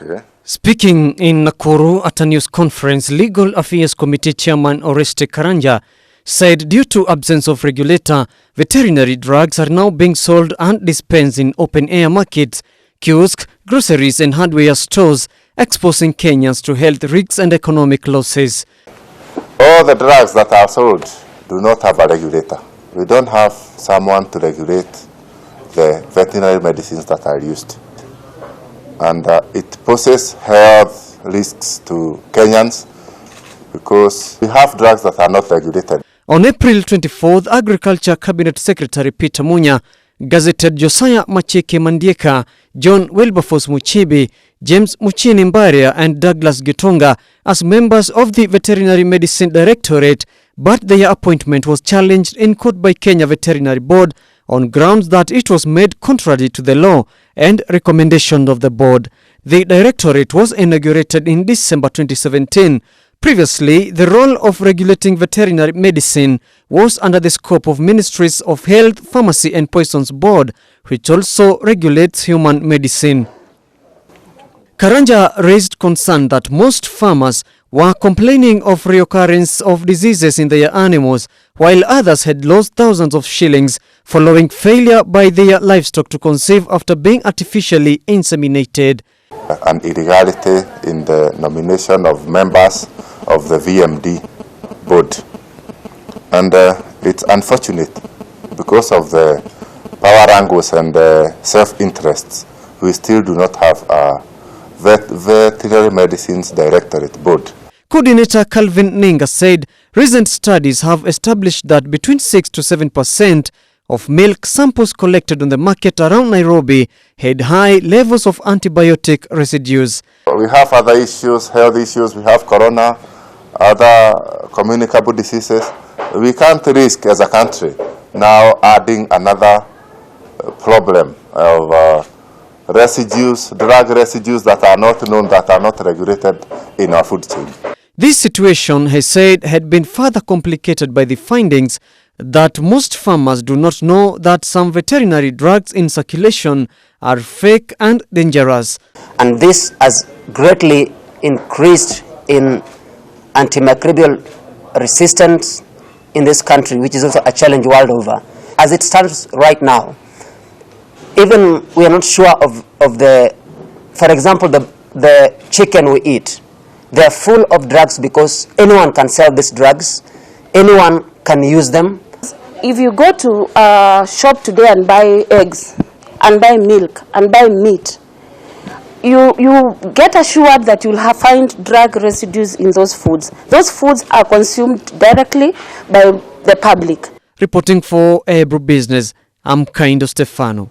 Okay. Speaking in Nakuru at a news conference, Legal Affairs Committee Chairman Oreste Karanja said due to absence of regulator, veterinary drugs are now being sold and dispensed in open-air markets, kiosks, groceries and hardware stores, exposing Kenyans to health risks and economic losses. All the drugs that are sold do not have a regulator. We don't have someone to regulate the veterinary medicines that are used. And it poses health risks to Kenyans because we have drugs that are not regulated. On April 24th, Agriculture Cabinet Secretary Peter Munya gazetted Josiah Macheke Mandieka, John Wilberforce Muchibi, James Muchini Mbaria and Douglas Gitonga as members of the Veterinary Medicine Directorate, but their appointment was challenged in court by Kenya Veterinary Board on grounds that it was made contrary to the law and recommendation of the board. The Directorate was inaugurated in December 2017. Previously, the role of regulating veterinary medicine was under the scope of Ministries of Health, Pharmacy and Poisons Board, which also regulates human medicine. Karanja raised concern that most farmers were complaining of reoccurrence of diseases in their animals, while others had lost thousands of shillings following failure by their livestock to conceive after being artificially inseminated. An illegality in the nomination of members of the VMD board. And it's unfortunate because of the power wrangles and self-interests. We still do not have a Veterinary Medicines Directorate board. Coordinator Calvin Ninga said recent studies have established that between 6 to 7% of milk samples collected on the market around Nairobi had high levels of antibiotic residues. We have other issues, health issues, we have corona, other communicable diseases. We can't risk as a country now adding another problem of residues, drug residues that are not known, that are not regulated in our food chain. This situation, he said, had been further complicated by the findings that most farmers do not know that some veterinary drugs in circulation are fake and dangerous. And this has greatly increased in antimicrobial resistance in this country, which is also a challenge world over. As it stands right now, even we are not sure of the, for example, the chicken we eat. They are full of drugs because anyone can sell these drugs, anyone can use them. If you go to a shop today and buy eggs, and buy milk, and buy meat, you get assured that you'll find drug residues in those foods. Those foods are consumed directly by the public. Reporting for Ebro Business, I'm Kaindo Stefano.